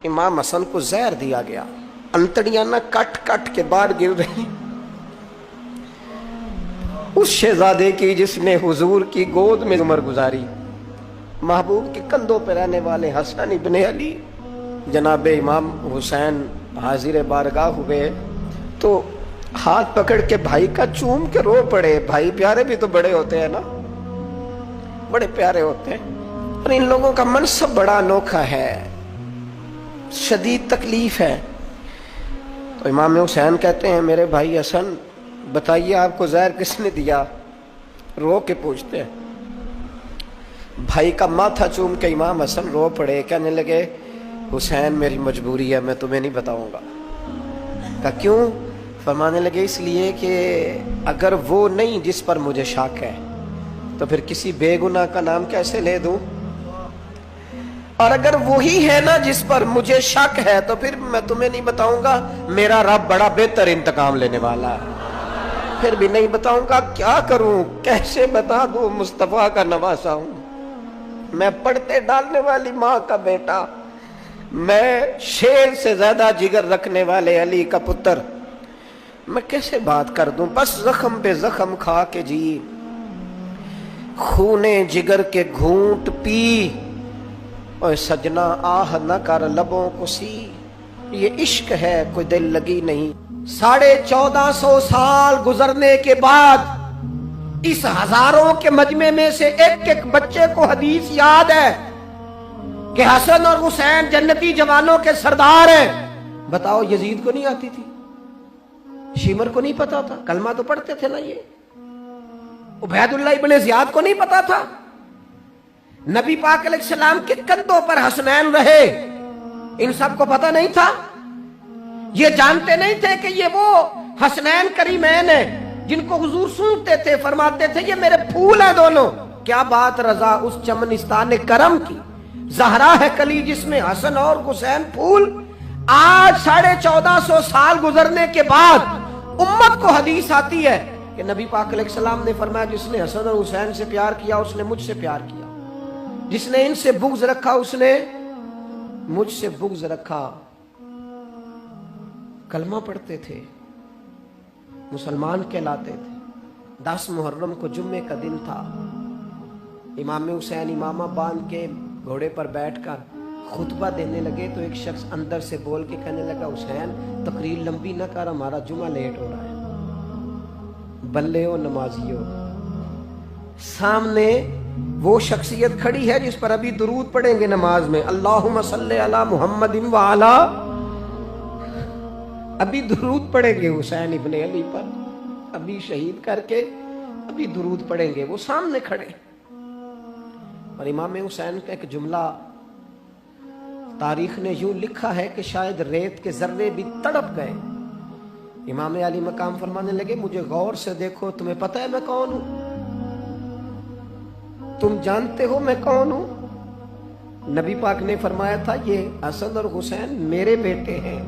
امام حسن کو زہر دیا گیا، انتڑیاں نہ کٹ کٹ کے باہر گر رہی۔ اس شہزادے کی جس نے حضور کی گود میں عمر گزاری، محبوب کے کندھوں پہ رہنے والے حسن ابن علی جناب امام حسین حاضر بارگاہ ہوئے تو ہاتھ پکڑ کے بھائی کا چوم کے رو پڑے۔ بھائی پیارے بھی تو بڑے ہوتے ہیں نا، بڑے پیارے ہوتے ہیں، اور ان لوگوں کا منصب بڑا انوکھا ہے، شدید تکلیف ہے۔ تو امام حسین کہتے ہیں میرے بھائی حسن بتائیے آپ کو زہر کس نے دیا؟ رو کے پوچھتے ہیں۔ بھائی کا ماتھا چوم کے امام حسن رو پڑے، کہنے لگے حسین میری مجبوری ہے، میں تمہیں نہیں بتاؤں گا۔ کہا کیوں؟ فرمانے لگے اس لیے کہ اگر وہ نہیں جس پر مجھے شک ہے تو پھر کسی بے گناہ کا نام کیسے لے دوں، اور اگر وہی ہے نا جس پر مجھے شک ہے تو پھر میں تمہیں نہیں بتاؤں گا، میرا رب بڑا بہتر انتقام لینے والا ہے، پھر بھی نہیں بتاؤں گا۔ کیا کروں، کیسے بتا دوں؟ مصطفیٰ کا نواسا ہوں میں، پڑھتے ڈالنے والی ماں کا بیٹا، میں شیر سے زیادہ جگر رکھنے والے علی کا پتر، میں کیسے بات کر دوں؟ بس زخم پہ زخم کھا کے جی، خونے جگر کے گھونٹ پی، اور سجنا آہ نہ کر لبوں کو سی، یہ عشق ہے کوئی دل لگی نہیں۔ 1450 سال گزرنے کے بعد اس ہزاروں کے مجمع میں سے ایک ایک بچے کو حدیث یاد ہے کہ حسن اور حسین جنتی جوانوں کے سردار ہیں۔ بتاؤ یزید کو نہیں آتی تھی؟ شیمر کو نہیں پتا تھا؟ کلمہ تو پڑھتے تھے نا یہ؟ عبید اللہ ابن زیاد کو نہیں پتا تھا؟ نبی پاک علیہ السلام کے کندھوں پر حسنین رہے، ان سب کو پتا نہیں تھا؟ یہ جانتے نہیں تھے کہ یہ وہ حسنین کریمین ہیں جن کو حضور سنتے تھے، فرماتے تھے یہ میرے پھول ہیں دونوں؟ کیا بات رضا اس چمنستان کرم کی، زہرا ہے کلی جس میں حسن اور حسین پھول۔ آج 1450 سال گزرنے کے بعد امت کو حدیث آتی ہے کہ نبی پاک علیہ السلام نے فرمایا جس نے حسن اور حسین سے پیار کیا اس نے مجھ سے پیار کیا، جس نے ان سے بغض رکھا اس نے مجھ سے بغض رکھا۔ کلمہ پڑھتے تھے، مسلمان کہلاتے تھے۔ 10 محرم کو جمعے کا دن تھا، امام حسین امامہ باندھ کے گھوڑے پر بیٹھ کر خطبہ دینے لگے تو ایک شخص اندر سے بول کے کہنے لگا حسین تقریر لمبی نہ کر، ہمارا جمعہ لیٹ ہو رہا ہے۔ بلے ہو نمازیو، سامنے وہ شخصیت کھڑی ہے جس پر ابھی درود پڑھیں گے نماز میں، اللہم صلی علی محمد وعلا، ابھی درود پڑھیں گے حسین ابن علی پر، ابھی شہید کر کے ابھی درود پڑھیں گے، وہ سامنے کھڑے۔ اور امام حسین کا ایک جملہ تاریخ نے یوں لکھا ہے کہ شاید ریت کے ذرے بھی تڑپ گئے۔ امام علی مقام فرمانے لگے مجھے غور سے دیکھو، تمہیں پتہ ہے میں کون ہوں؟ تم جانتے ہو میں کون ہوں؟ نبی پاک نے فرمایا تھا یہ حسن اور حسین میرے بیٹے ہیں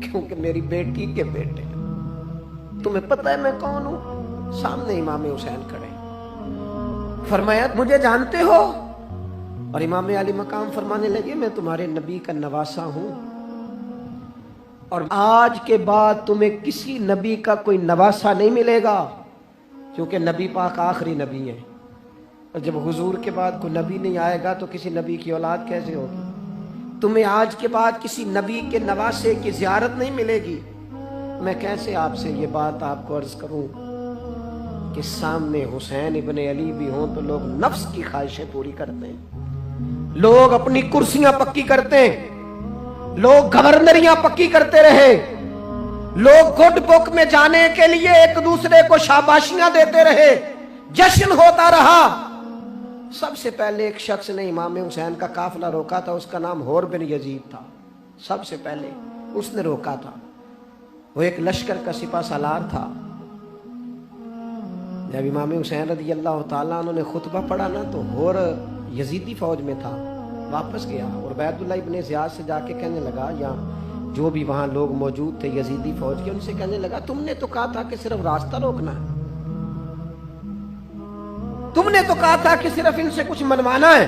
کیونکہ میری بیٹی کے بیٹے ہیں۔ تمہیں پتہ ہے میں کون ہوں؟ سامنے امام حسین کھڑے، فرمایا مجھے جانتے ہو؟ اور امام علی مقام فرمانے لگے میں تمہارے نبی کا نواسا ہوں، اور آج کے بعد تمہیں کسی نبی کا کوئی نواسا نہیں ملے گا، کیونکہ نبی پاک آخری نبی ہے، اور جب حضور کے بعد کوئی نبی نہیں آئے گا تو کسی نبی کی اولاد کیسے ہوگی؟ تمہیں آج کے بعد کسی نبی کے نواسے کی زیارت نہیں ملے گی۔ میں کیسے آپ سے یہ بات آپ کو عرض کروں کہ سامنے حسین ابن علی بھی ہوں تو لوگ نفس کی خواہشیں پوری کرتے ہیں، لوگ اپنی کرسیاں پکی کرتے ہیں، لوگ گورنریاں پکی کرتے رہے، لوگ گڈ بک میں جانے کے لیے ایک دوسرے کو شاباشیاں دیتے رہے، جشن ہوتا رہا۔ سب سے پہلے ایک شخص نے امام حسین کا قافلہ روکا تھا، اس کا نام حور بن یزید تھا، سب سے پہلے اس نے روکا تھا، وہ ایک لشکر کا سپہ سالار تھا۔ جب امام حسین رضی اللہ تعالیٰ عنہ نے خطبہ پڑھا نا تو حور یزیدی فوج میں تھا، واپس گیا اور عبید اللہ ابن زیاد سے جا کے کہنے لگا، یا جو بھی وہاں لوگ موجود تھے یزیدی فوج کے، ان سے کہنے لگا تم نے تو کہا تھا کہ صرف راستہ روکنا ہے، تم نے تو کہا تھا کہ صرف ان سے کچھ منوانا ہے،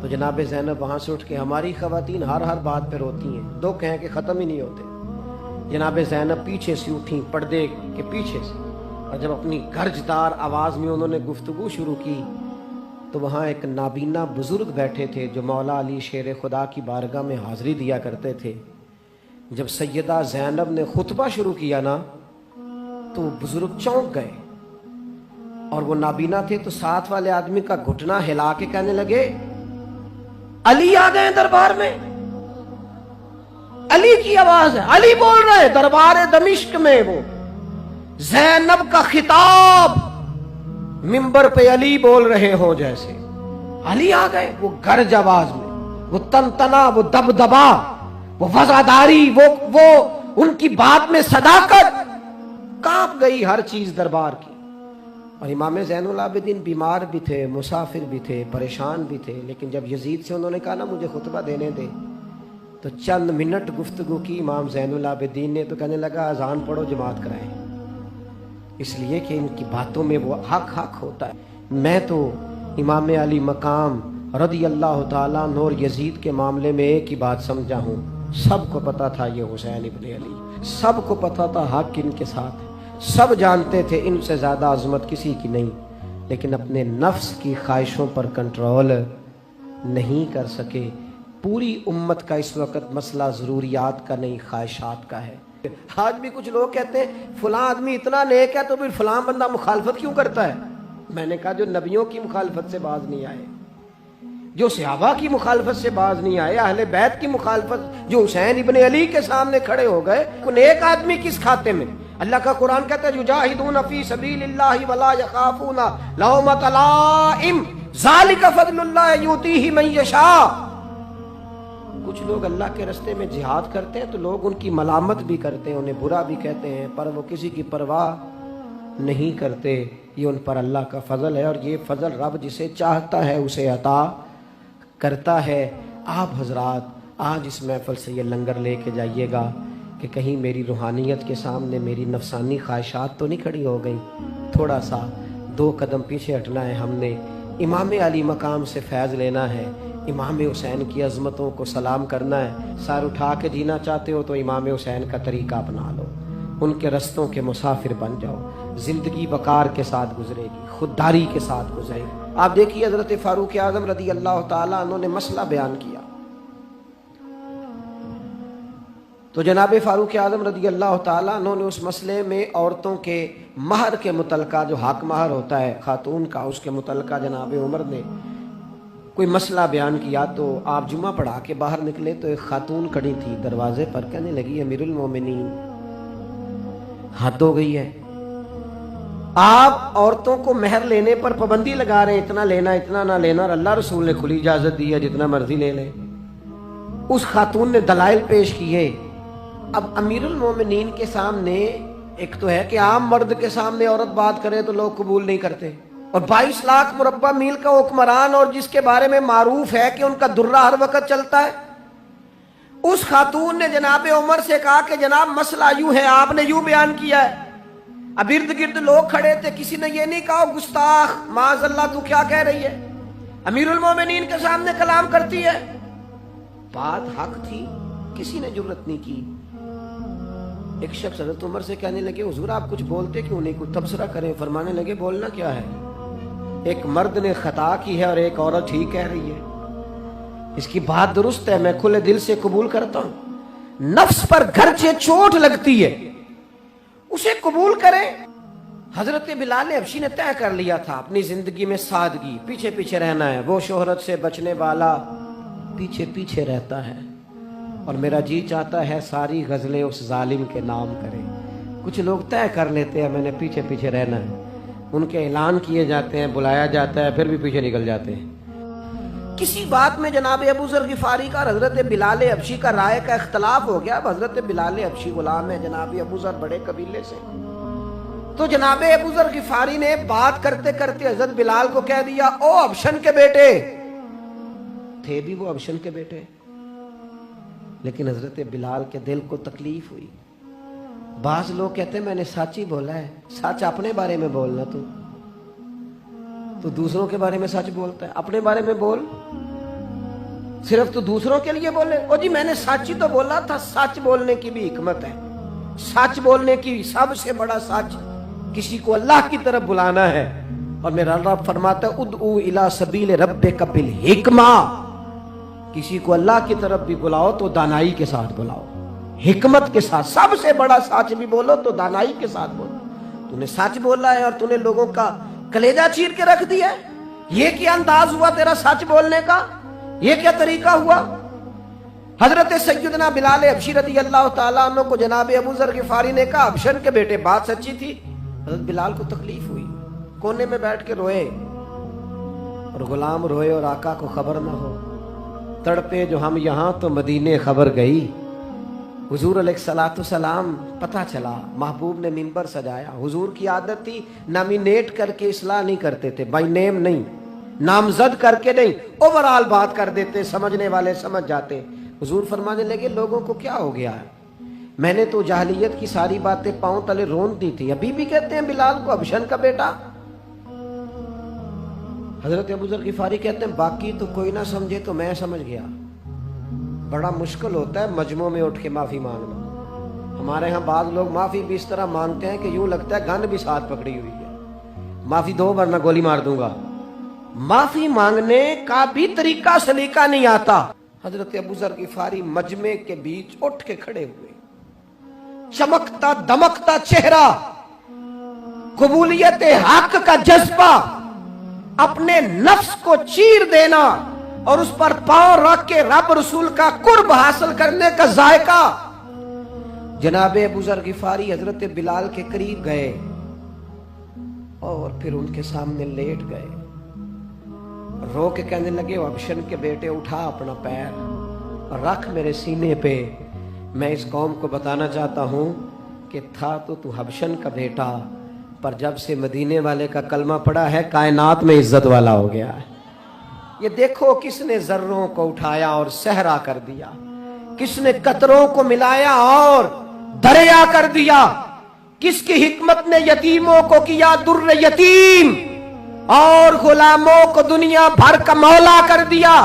تو جناب زینب وہاں سے اٹھ کے، ہماری خواتین ہر بات پہ روتی ہیں، دکھ ہیں کہ ختم ہی نہیں ہوتے، جناب زینب پیچھے سے اٹھیں پردے کے پیچھے سے، اور جب اپنی گرجدار آواز میں انہوں نے گفتگو شروع کی تو وہاں ایک نابینا بزرگ بیٹھے تھے جو مولا علی شیر خدا کی بارگاہ میں حاضری دیا کرتے تھے۔ جب سیدہ زینب نے خطبہ شروع کیا نا تو وہ بزرگ چونک گئے، اور وہ نابینا تھے تو ساتھ والے آدمی کا گھٹنا ہلا کے کہنے لگے، علی آ گئے دربار میں، علی کی آواز ہے، علی بول رہے دربار دمشق میں، وہ زینب کا خطاب منبر پہ علی بول رہے ہوں جیسے، علی آ گئے، وہ گرج آواز میں، وہ تنتنا، وہ دبدبا، وہ وزاداری، وہ ان کی بات میں صداقت، کانپ گئی ہر چیز دربار کی۔ اور امام زین العابدین بیمار بھی تھے، مسافر بھی تھے، پریشان بھی تھے، لیکن جب یزید سے انہوں نے کہا نا مجھے خطبہ دینے دے، تو چند منٹ گفتگو کی امام زین العابدین نے، تو کہنے لگا اذان پڑھو جماعت کرائیں، اس لیے کہ ان کی باتوں میں وہ حق ہوتا ہے۔ میں تو امام علی مقام رضی اللہ تعالیٰ عنہ اور یزید کے معاملے میں ایک ہی بات سمجھا ہوں، سب کو پتا تھا یہ حسین ابن علی، سب کو پتا تھا حق ان کے ساتھ ہے، سب جانتے تھے ان سے زیادہ عظمت کسی کی نہیں، لیکن اپنے نفس کی خواہشوں پر کنٹرول نہیں کر سکے۔ پوری امت کا اس وقت مسئلہ ضروریات کا نہیں، خواہشات کا ہے۔ آج بھی کچھ لوگ کہتے ہیں فلاں آدمی اتنا نیک ہے تو پھر فلاں بندہ مخالفت کیوں کرتا ہے؟ میں نے کہا جو نبیوں کی مخالفت سے باز نہیں آئے، جو صحابہ کی مخالفت سے باز نہیں آئے، اہل بیت کی مخالفت، جو حسین ابن علی کے سامنے کھڑے ہو گئے، نیک آدمی کس کھاتے میں؟ اللہ کا قرآن کہتا ہے یجاہدون فی سبیل اللہ ولا یخافون لومۃ لائم ذالک فضل اللہ یؤتیہ من یشاء۔ کچھ لوگ اللہ کے راستے میں جہاد کرتے ہیں تو لوگ ان کی ملامت بھی کرتے ہیں، انہیں برا بھی کہتے ہیں، پر وہ کسی کی پرواہ نہیں کرتے، یہ ان پر اللہ کا فضل ہے، اور یہ فضل رب جسے چاہتا ہے اسے عطا کرتا ہے۔ آپ حضرات آج اس محفل سے یہ لنگر لے کے جائیے گا کہ کہیں میری روحانیت کے سامنے میری نفسانی خواہشات تو نہیں کھڑی ہو گئی، تھوڑا سا 2 قدم پیچھے ہٹنا ہے، ہم نے امام علی مقام سے فیض لینا ہے، امام حسین کی عظمتوں کو سلام کرنا ہے۔ سر اٹھا کے جینا چاہتے ہو تو امام حسین کا طریقہ اپنا لو، ان کے رستوں کے مسافر بن جاؤ، زندگی وقار کے ساتھ گزرے گی، خودداری کے ساتھ گزرے گی۔ آپ دیکھیے حضرت فاروق اعظم رضی اللہ تعالیٰ عنہ نے مسئلہ بیان کیا، تو جناب فاروق اعظم رضی اللہ تعالیٰ عنہ نے اس مسئلے میں عورتوں کے مہر کے متعلقہ، جو حق مہر ہوتا ہے خاتون کا، اس کے متعلقہ جناب عمر نے کوئی مسئلہ بیان کیا۔ تو آپ جمعہ پڑھا کے باہر نکلے تو ایک خاتون کھڑی تھی دروازے پر، کہنے لگی امیر المومنین حد ہو گئی ہے، آپ عورتوں کو مہر لینے پر پابندی لگا رہے ہیں، اتنا لینا اتنا نہ لینا، اور اللہ رسول نے کھلی اجازت دی ہے جتنا مرضی لے لیں۔ اس خاتون نے دلائل پیش کیے۔ اب امیر المومنین کے سامنے ایک تو ہے کہ عام مرد کے سامنے عورت بات کرے تو لوگ قبول نہیں کرتے، اور 22 لاکھ مربع میل کا حکمران، اور جس کے بارے میں معروف ہے کہ ان کا درہ ہر وقت چلتا ہے، اس خاتون نے جناب عمر سے کہا کہ جناب مسئلہ یوں ہے، آپ نے یوں بیان کیا ہے۔ اب ارد گرد لوگ کھڑے تھے، کسی نے یہ نہیں کہا گستاخ معاذ اللہ تو کیا کہہ رہی ہے، امیر المومنین کے سامنے کلام کرتی ہے۔ بات حق تھی، کسی نے جرت نہیں کی۔ ایک شخص حضرت عمر سے کہنے لگے حضور آپ کچھ بولتے کیوں نہیں، کچھ تبصرہ کریں۔ فرمانے لگے بولنا کیا ہے، ایک مرد نے خطا کی ہے اور ایک عورت ٹھیک کہہ رہی ہے، اس کی بات درست ہے، میں کھلے دل سے قبول کرتا ہوں۔ نفس پر گرچہ چوٹ لگتی ہے اسے قبول کریں۔ حضرت بلال حبشی نے طے کر لیا تھا اپنی زندگی میں سادگی، پیچھے پیچھے رہنا ہے، وہ شہرت سے بچنے والا پیچھے پیچھے رہتا ہے، اور میرا جی چاہتا ہے ساری غزلیں اس ظالم کے نام کرے۔ کچھ لوگ طے کر لیتے ہیں میں نے پیچھے پیچھے رہنا ہے، ان کے اعلان کیے جاتے ہیں، بلایا جاتا ہے، پھر بھی پیچھے نکل جاتے ہیں۔ کسی بات میں جناب ابو ذر غفاری کا اور حضرت بلال حبشی کا رائے کا اختلاف ہو گیا۔ اب حضرت بلال حبشی غلام ہے، جناب ابو ذر بڑے قبیلے سے، تو جناب ابو ذر غفاری نے بات کرتے کرتے حضرت بلال کو کہہ دیا او حبشن کے بیٹے، تھے بھی وہ حبشن کے بیٹے، لیکن حضرت بلال کے دل کو تکلیف ہوئی۔ بعض لوگ کہتے ہیں میں نے سچ ہی بولا ہے، سچ اپنے بارے میں بولنا، تو دوسروں کے بارے میں سچ بولتا ہے، اپنے بارے میں بول۔ صرف تو دوسروں کے لیے بولے؟ او جی میں نے سچ ہی تو بولا تھا. سچ بولنے کی بھی حکمت ہے. سچ بولنے کی سب سے بڑا سچ کسی کو اللہ کی طرف بلانا ہے. اور میرا رب فرماتا ہے ادعو الی سبیل ربک بالحکمہ. کسی کو اللہ کی طرف بھی بلاؤ تو دانائی کے ساتھ بلاؤ, حکمت کے ساتھ. سب سے بڑا سچ بھی بولو تو دانائی کے ساتھ بولو. تو نے سچ بولا ہے اور تو نے لوگوں کا کلیجہ چیر کے رکھ دیا ہے. یہ کیا انداز ہوا تیرا سچ بولنے کا؟ یہ کیا طریقہ ہوا؟ حضرت سیدنا بلال حبشی رضی اللہ تعالیٰ عنہ کو جناب ابو ذر غفاری نے کہا ابشر کے بیٹے بات سچی تھی. حضرت بلال کو تکلیف ہوئی, کونے میں بیٹھ کے روئے, اور غلام روئے اور آقا کو خبر نہ ہو. تڑپے جو ہم یہاں تو مدینے خبر گئی. حضور علیہ الصلوۃ والسلام پتہ چلا, محبوب نے منبر سجایا. حضور کی عادت تھی نامینیٹ کر کے اصلاح نہیں کرتے تھے, بائی نیم نہیں, نامزد کر کے نہیں, اوورال بات کر دیتے, سمجھنے والے سمجھ جاتے. حضور فرمانے لگے لوگوں کو کیا ہو گیا ہے؟ میں نے تو جاہلیت کی ساری باتیں پاؤں تلے رون دی تھی, ابھی بھی کہتے ہیں بلال کو ابشن کا بیٹا. حضرت ابو ذر غفاری کہتے ہیں باقی تو کوئی نہ سمجھے تو میں سمجھ گیا. بڑا مشکل ہوتا ہے مجمع میں اٹھ کے معافی مانگنا. ہمارے ہاں بعض لوگ معافی بھی اس طرح مانگتے ہیں کہ یوں لگتا ہے گن بھی ساتھ پکڑی ہوئی ہے, معافی دو ورنہ گولی مار دوں گا. معافی مانگنے کا بھی طریقہ سلیقہ نہیں آتا. حضرت ابو ذر غفاری مجمع کے بیچ اٹھ کے کھڑے ہوئے, چمکتا دمکتا چہرہ, قبولیت حق کا جذبہ, اپنے نفس کو چیر دینا اور اس پر پاؤں رکھ کے رب رسول کا قرب حاصل کرنے کا ذائقہ. جناب ابو ذر غفاری حضرت بلال کے قریب گئے اور پھر ان کے سامنے لیٹ گئے, رو کے کہنے لگے ابشن کے بیٹے اٹھا اپنا پیر اور رکھ میرے سینے پہ. میں اس قوم کو بتانا چاہتا ہوں کہ تھا تو حبشن کا بیٹا, پر جب سے مدینے والے کا کلمہ پڑا ہے کائنات میں عزت والا ہو گیا ہے. یہ دیکھو کس نے ذروں کو اٹھایا اور صحرا کر دیا, کس نے قطروں کو ملایا اور دریا کر دیا, کس کی حکمت نے یتیموں کو کیا در یتیم اور غلاموں کو دنیا بھر کا مولا کر دیا.